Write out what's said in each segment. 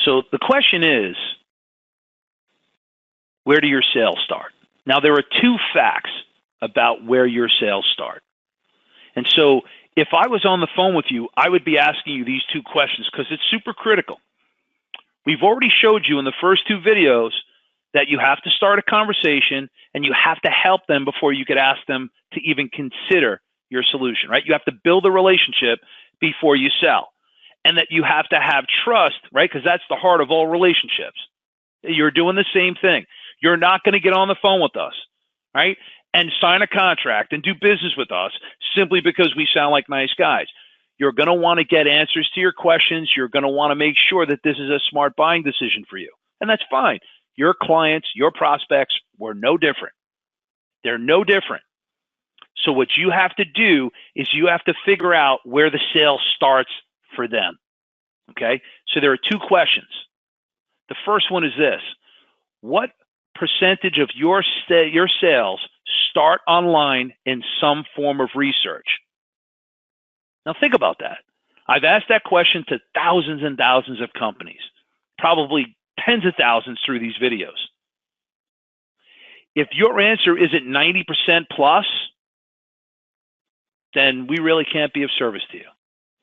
So the question is, where do your sales start? Now, there are two facts about where your sales start. And so if I was on the phone with you, I would be asking you these two questions because it's super critical. We've already showed you in the first two videos that you have to start a conversation and you have to help them before you could ask them to even consider your solution, right? You have to build a relationship before you sell, and that you have to have trust, right? Because that's the heart of all relationships. You're doing the same thing. You're not going to get on the phone with us, right? And sign a contract and do business with us simply because we sound like nice guys. You're going to want to get answers to your questions. You're going to want to make sure that this is a smart buying decision for you. And that's fine. Your clients, your prospects were no different. They're no different. So what you have to do is you have to figure out where the sale starts for them. Okay? So there are two questions. The first one is this: what percentage of your sales start online in some form of research? Now think about that. I've asked that question to thousands and thousands of companies, probably tens of thousands through these videos. If your answer isn't 90% plus, then we really can't be of service to you.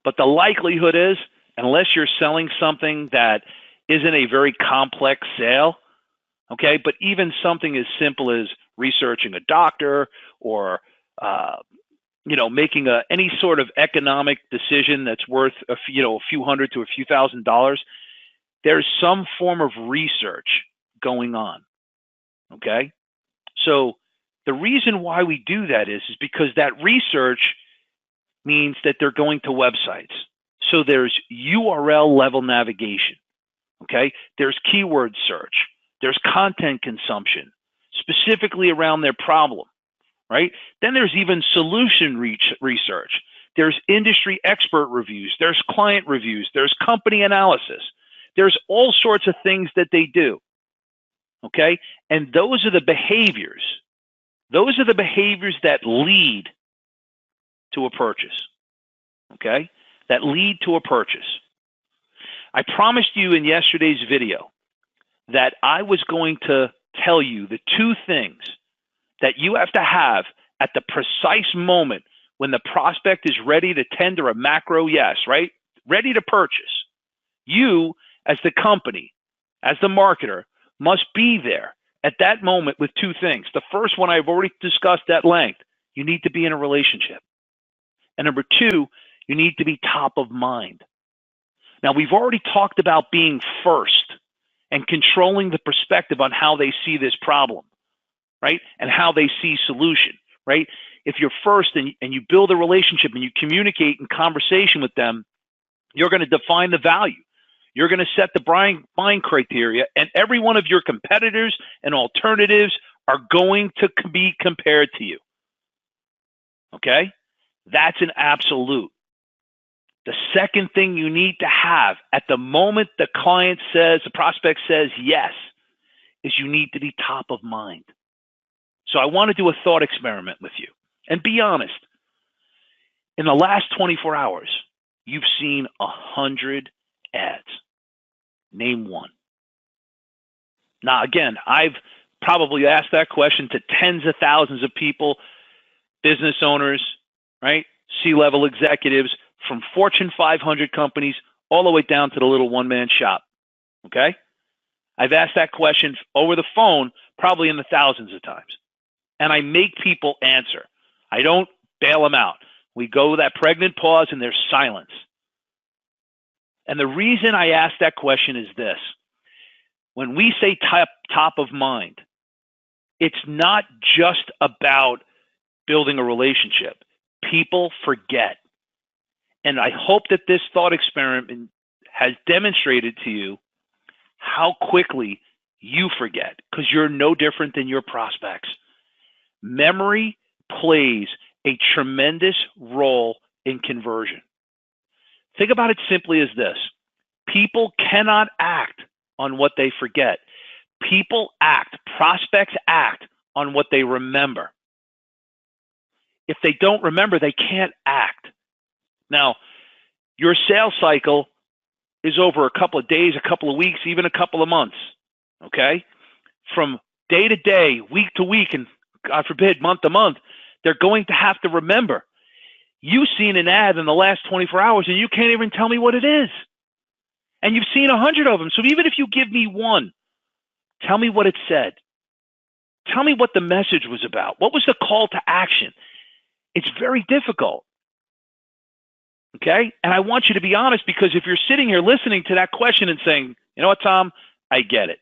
But the likelihood is, unless you're selling something that isn't a very complex sale, okay, but even something as simple as researching a doctor or making any sort of economic decision that's worth a few hundred to a few $1,000s, there's some form of research going on. Okay, so the reason why we do that is because that research means that they're going to websites. So there's URL level navigation. Okay, there's keyword search. There's content consumption, specifically around their problem, right? Then there's even solution research. There's industry expert reviews. There's client reviews. There's company analysis. There's all sorts of things that they do, okay? And those are the behaviors. Those are the behaviors that lead to a purchase, okay? That lead to a purchase. I promised you in yesterday's video that I was going to tell you the two things that you have to have at the precise moment when the prospect is ready to tender a macro yes, right? Ready to purchase. You, as the company, as the marketer, must be there at that moment with two things. The first one I've already discussed at length. You need to be in a relationship. And number two, you need to be top of mind. Now, we've already talked about being first and controlling the perspective on how they see this problem, right? And how they see solution, right? If you're first and you build a relationship and you communicate in conversation with them, you're going to define the value. You're going to set the buying criteria, and every one of your competitors and alternatives are going to be compared to you. Okay? That's an absolute. The second thing you need to have at the moment the prospect says yes, is you need to be top of mind. So I want to do a thought experiment with you. And be honest, in the last 24 hours, you've seen 100 ads. Name one. Now, again, I've probably asked that question to tens of thousands of people, business owners, right? C-level executives, from Fortune 500 companies all the way down to the little one-man shop, okay? I've asked that question over the phone probably in the thousands of times. And I make people answer. I don't bail them out. We go with that pregnant pause and there's silence. And the reason I ask that question is this. When we say top of mind, it's not just about building a relationship. People forget. And I hope that this thought experiment has demonstrated to you how quickly you forget, because you're no different than your prospects. Memory plays a tremendous role in conversion. Think about it simply as this. People cannot act on what they forget. People act, prospects act on what they remember. If they don't remember, they can't act. Now, your sales cycle is over a couple of days, a couple of weeks, even a couple of months, okay? From day to day, week to week, and God forbid, month to month, they're going to have to remember. You've seen an ad in the last 24 hours and you can't even tell me what it is. And you've seen 100 of them. So even if you give me one, tell me what it said. Tell me what the message was about. What was the call to action? It's very difficult. Okay? And I want you to be honest, because if you're sitting here listening to that question and saying, you know what, Tom, I get it.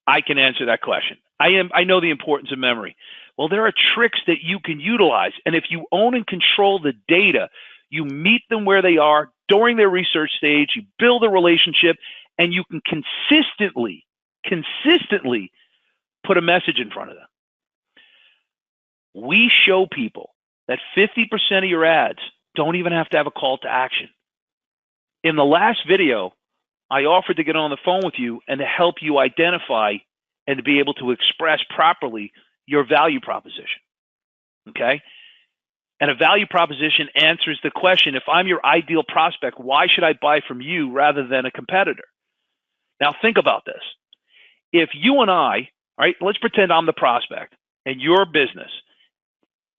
I can answer that question. I know the importance of memory. Well, there are tricks that you can utilize. And if you own and control the data, you meet them where they are during their research stage, you build a relationship, and you can consistently put a message in front of them. We show people that 50% of your ads don't even have to have a call to action. In the last video, I offered to get on the phone with you and to help you identify and to be able to express properly your value proposition, okay? And a value proposition answers the question, if I'm your ideal prospect, why should I buy from you rather than a competitor? Now think about this. If you and I, right, let's pretend I'm the prospect and your business.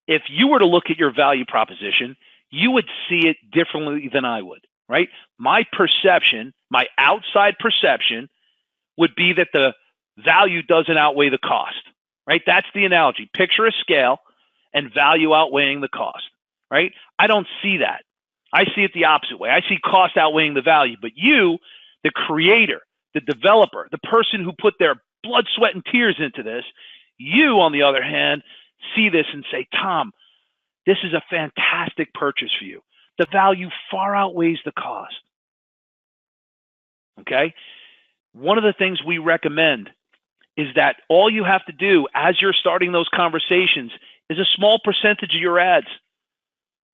If you were to look at your value proposition, you would see it differently than I would, right? My perception, my outside perception would be that the value doesn't outweigh the cost, right? That's the analogy. Picture a scale and value outweighing the cost, right? I don't see that. I see it the opposite way. I see cost outweighing the value. But you, the creator, the developer, the person who put their blood, sweat, and tears into this, you, on the other hand, see this and say, Tom, this is a fantastic purchase for you. The value far outweighs the cost. Okay? One of the things we recommend is that all you have to do as you're starting those conversations is a small percentage of your ads.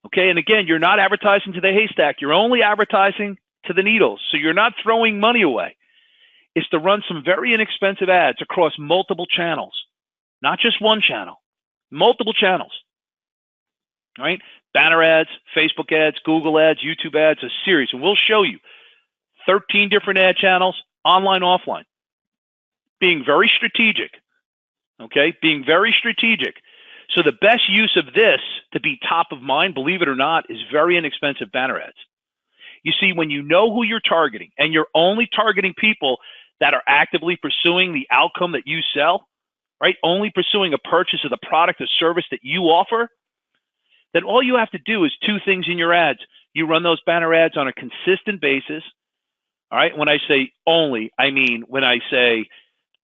Okay? And again, you're not advertising to the haystack. You're only advertising to the needles. So you're not throwing money away. It's to run some very inexpensive ads across multiple channels, not just one channel, multiple channels. Right? Banner ads, Facebook ads, Google ads, YouTube ads, a series. And we'll show you 13 different ad channels, online, offline. Being very strategic. Okay? Being very strategic. So the best use of this to be top of mind, believe it or not, is very inexpensive banner ads. You see, when you know who you're targeting and you're only targeting people that are actively pursuing the outcome that you sell, right? Only pursuing a purchase of the product or service that you offer, then all you have to do is two things in your ads. You run those banner ads on a consistent basis. All right. When I say only, I mean when I say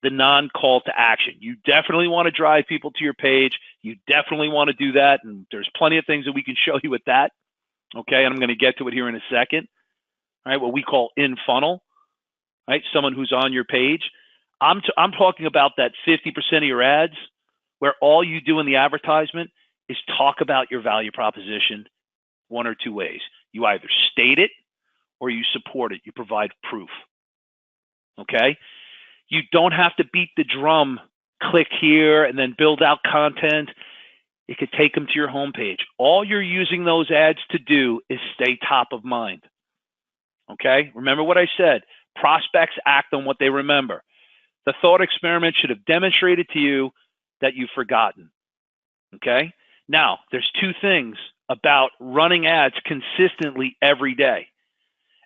the non-call to action. You definitely want to drive people to your page. You definitely want to do that. And there's plenty of things that we can show you with that. Okay. And I'm going to get to it here in a second. All right. What we call in funnel, right? Someone who's on your page. I'm talking about that 50% of your ads where all you do in the advertisement is talk about your value proposition one or two ways. You either state it or you support it. You provide proof. Okay? You don't have to beat the drum, click here, and then build out content. It could take them to your homepage. All you're using those ads to do is stay top of mind. Okay? Remember what I said. Prospects act on what they remember. The thought experiment should have demonstrated to you that you've forgotten. Okay? Now, there's two things about running ads consistently every day.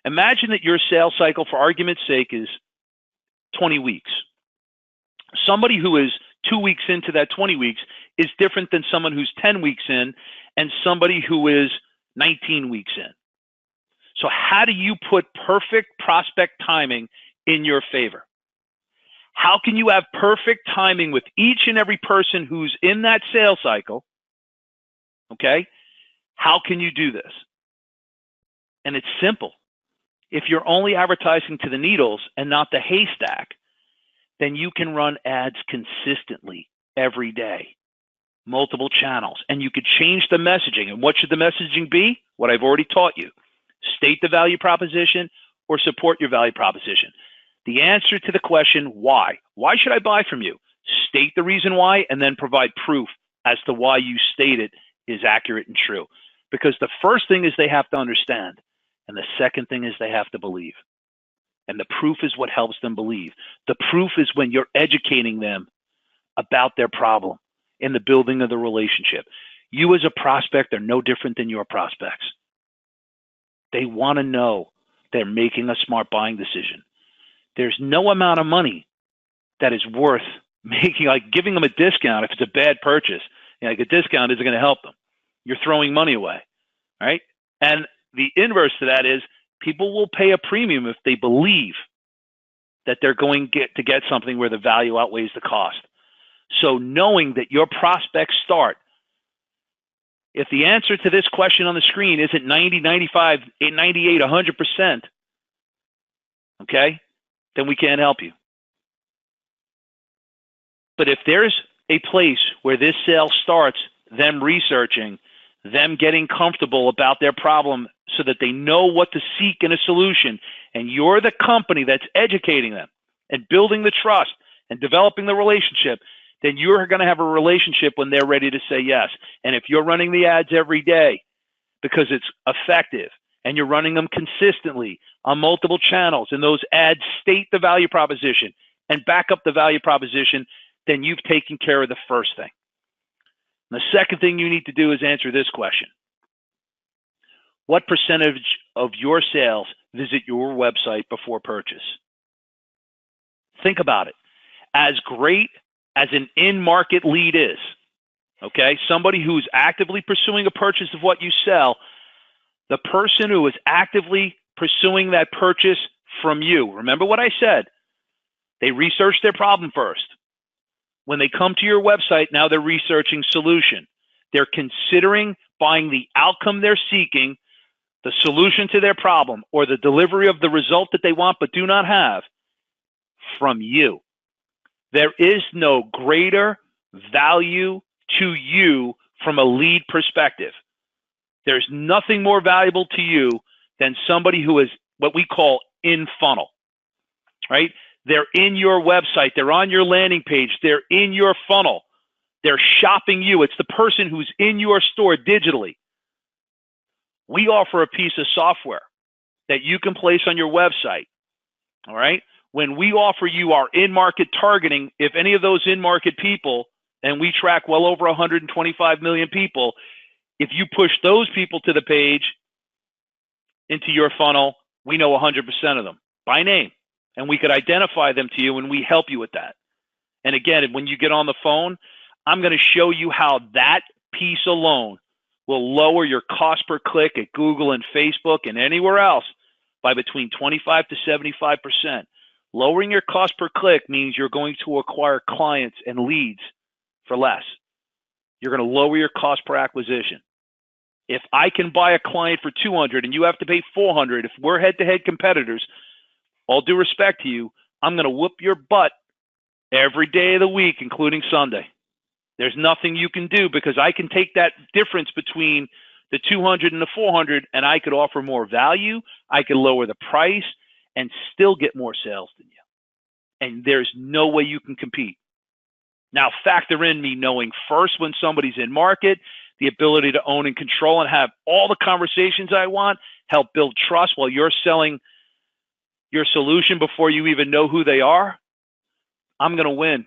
Imagine that your sales cycle, for argument's sake, is 20 weeks. Somebody who is 2 weeks into that 20 weeks is different than someone who's 10 weeks in and somebody who is 19 weeks in. So how do you put perfect prospect timing in your favor? How can you have perfect timing with each and every person who's in that sales cycle? Okay? How can you do this? And it's simple. If you're only advertising to the needles and not the haystack, then you can run ads consistently every day, multiple channels, and you could change the messaging. And what should the messaging be? What I've already taught you. State the value proposition or support your value proposition. The answer to the question, why? Why should I buy from you? State the reason why and then provide proof as to why you state it is accurate and true. Because the first thing is they have to understand, and the second thing is they have to believe. And the proof is what helps them believe. The proof is when you're educating them about their problem in the building of the relationship. You as a prospect are no different than your prospects. They want to know they're making a smart buying decision. There's no amount of money that is worth making, like giving them a discount if it's a bad purchase. Like a discount isn't going to help them. You're throwing money away, right? And the inverse to that is people will pay a premium if they believe that they're going to get something where the value outweighs the cost. So knowing that your prospects start, if the answer to this question on the screen isn't 90, 95, 98, 100%, okay, then we can't help you. But if there's a place where this sale starts, them researching, them getting comfortable about their problem so that they know what to seek in a solution, and you're the company that's educating them and building the trust and developing the relationship, then you're going to have a relationship when they're ready to say yes. And if you're running the ads every day because it's effective and you're running them consistently on multiple channels and those ads state the value proposition and back up the value proposition, then you've taken care of the first thing. And the second thing you need to do is answer this question. What percentage of your sales visit your website before purchase? Think about it. As great as an in-market lead is, okay, somebody who's actively pursuing a purchase of what you sell, the person who is actively pursuing that purchase from you, remember what I said, they research their problem first. When they come to your website, now they're researching solution. They're considering buying the outcome they're seeking, the solution to their problem, or the delivery of the result that they want but do not have from you. There is no greater value to you from a lead perspective. There's nothing more valuable to you than somebody who is what we call in funnel, right? They're in your website. They're on your landing page. They're in your funnel. They're shopping you. It's the person who's in your store digitally. We offer a piece of software that you can place on your website, all right? When we offer you our in-market targeting, if any of those in-market people, and we track well over 125 million people, if you push those people to the page into your funnel, we know 100% of them by name. And we could identify them to you, and we help you with that. And again, when you get on the phone, I'm going to show you how that piece alone will lower your cost per click at Google and Facebook and anywhere else by between 25 to 75%. Lowering your cost per click means you're going to acquire clients and leads for less. You're going to lower your cost per acquisition. If I can buy a client for $200 and you have to pay $400, if we're head-to-head competitors, all due respect to you, I'm going to whoop your butt every day of the week, including Sunday. There's nothing you can do because I can take that difference between the 200 and the 400 and I could offer more value. I could lower the price and still get more sales than you. And there's no way you can compete. Now factor in me knowing first when somebody's in market, the ability to own and control and have all the conversations I want, help build trust while you're selling your solution before you even know who they are. I'm going to win.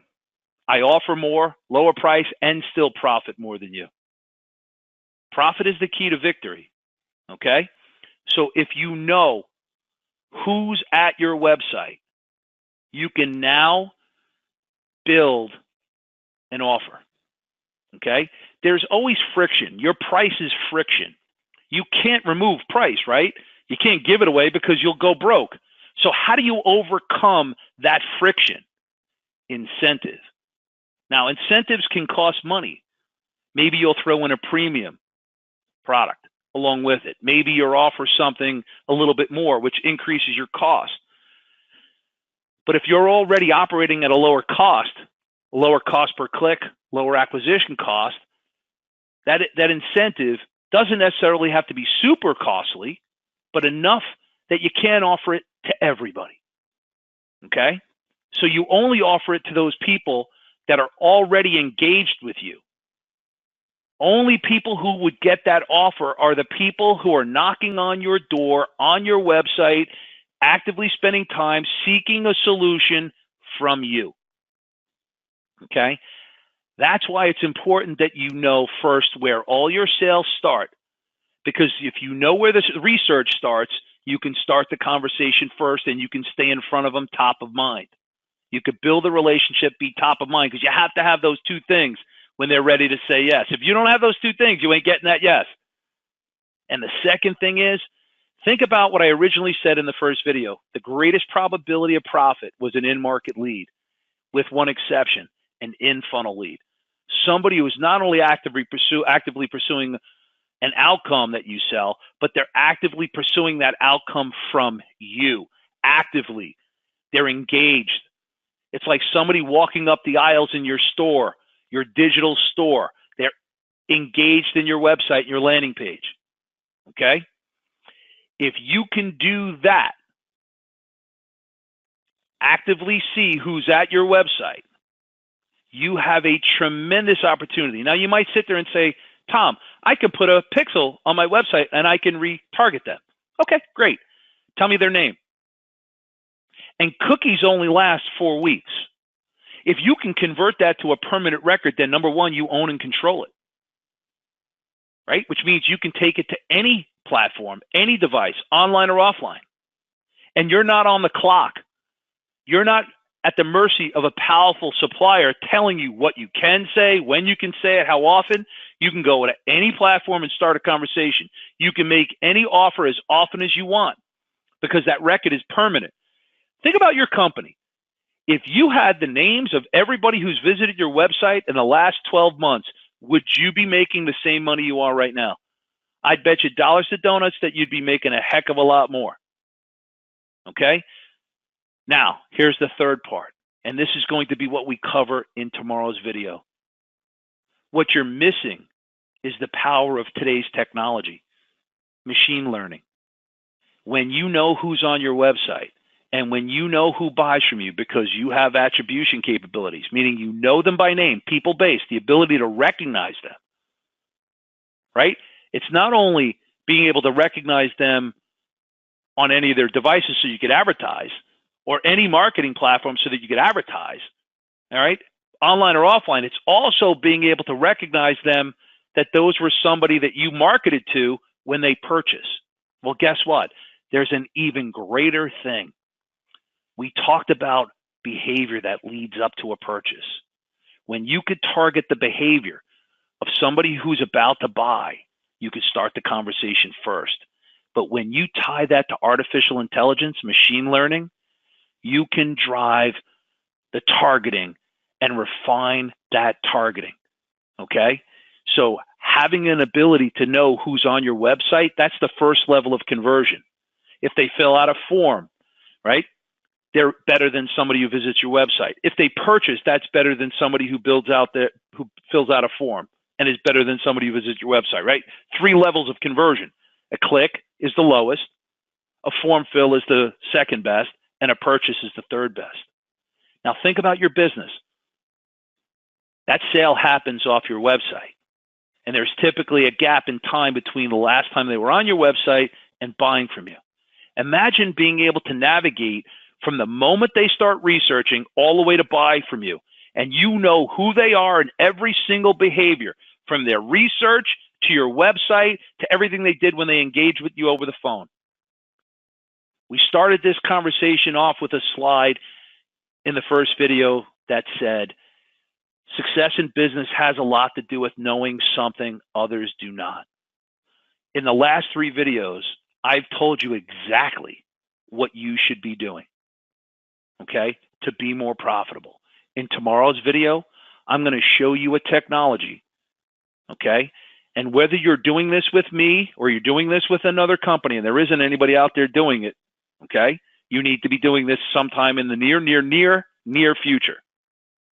I offer more, lower price, and still profit more than you. Profit is the key to victory, okay? So if you know who's at your website, you can now build an offer, okay? There's always friction. Your price is friction. You can't remove price, right? You can't give it away because you'll go broke. So how do you overcome that friction? Incentive. Now, incentives can cost money. Maybe you'll throw in a premium product along with it. Maybe you'll offer something a little bit more, which increases your cost. But if you're already operating at a lower cost per click, lower acquisition cost, that incentive doesn't necessarily have to be super costly, but enough that you can offer it to everybody, okay? So you only offer it to those people that are already engaged with you. Only people who would get that offer are the people who are knocking on your door, on your website, actively spending time seeking a solution from you. Okay? That's why it's important that you know first where all your sales start. Because if you know where the research starts, you can start the conversation first and you can stay in front of them top of mind. You could build a relationship, be top of mind, because you have to have those two things when they're ready to say yes. If you don't have those two things, you ain't getting that yes. And the second thing is, think about what I originally said in the first video. The greatest probability of profit was an in-market lead, with one exception, an in-funnel lead. Somebody who is not only actively pursuing an outcome that you sell, but they're actively pursuing that outcome from you. Actively. They're engaged. It's like somebody walking up the aisles in your store, your digital store. They're engaged in your website, your landing page. Okay? If you can do that, actively see who's at your website, you have a tremendous opportunity. Now, you might sit there and say, Tom, I can put a pixel on my website and I can retarget them. Okay, great. Tell me their name. And cookies only last 4 weeks. If you can convert that to a permanent record, then number one, you own and control it, right? Which means you can take it to any platform, any device, online or offline. And you're not on the clock. You're not at the mercy of a powerful supplier telling you what you can say, when you can say it, how often. You can go to any platform and start a conversation. You can make any offer as often as you want because that record is permanent. Think about your company. If you had the names of everybody who's visited your website in the last 12 months, would you be making the same money you are right now? I'd bet you dollars to donuts that you'd be making a heck of a lot more. Okay? Now, here's the third part, and this is going to be what we cover in tomorrow's video. What you're missing is the power of today's technology, machine learning. When you know who's on your website, and when you know who buys from you because you have attribution capabilities, meaning you know them by name, people-based, the ability to recognize them, right? It's not only being able to recognize them on any of their devices so you could advertise, or any marketing platform so that you could advertise, all right, online or offline. It's also being able to recognize them that those were somebody that you marketed to when they purchase. Well, guess what? There's an even greater thing. We talked about behavior that leads up to a purchase. When you could target the behavior of somebody who's about to buy, you could start the conversation first. But when you tie that to artificial intelligence, machine learning, you can drive the targeting and refine that targeting, okay? So having an ability to know who's on your website, that's the first level of conversion. If they fill out a form, right, they're better than somebody who visits your website. If they purchase, that's better than somebody who fills out a form and is better than somebody who visits your website, right? 3 levels of conversion. A click is the lowest, a form fill is the second best, and a purchase is the third best. Now think about your business. That sale happens off your website. And there's typically a gap in time between the last time they were on your website and buying from you. Imagine being able to navigate from the moment they start researching all the way to buy from you. And you know who they are in every single behavior, from their research to your website to everything they did when they engaged with you over the phone. We started this conversation off with a slide in the first video that said, success in business has a lot to do with knowing something others do not. In the last 3 videos, I've told you exactly what you should be doing, okay, to be more profitable. In tomorrow's video, I'm going to show you a technology, okay? And whether you're doing this with me or you're doing this with another company, and there isn't anybody out there doing it, okay, you need to be doing this sometime in the near future,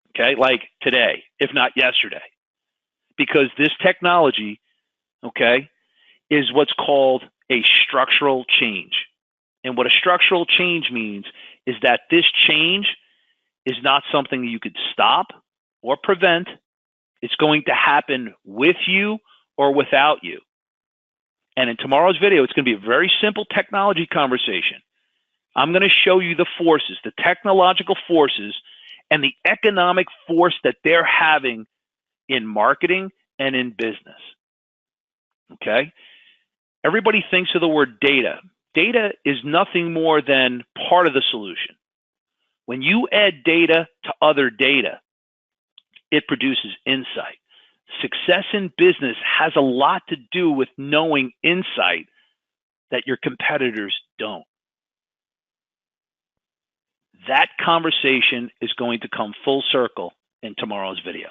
okay, like today, if not yesterday, because this technology, okay, is what's called a structural change. And what a structural change means is that this change is not something you could stop or prevent. It's going to happen with you or without you. And in tomorrow's video, it's going to be a very simple technology conversation. I'm going to show you the forces, the technological forces, and the economic force that they're having in marketing and in business. Okay? Everybody thinks of the word data. Data is nothing more than part of the solution. When you add data to other data, it produces insight. Success in business has a lot to do with knowing insight that your competitors don't. That conversation is going to come full circle in tomorrow's video.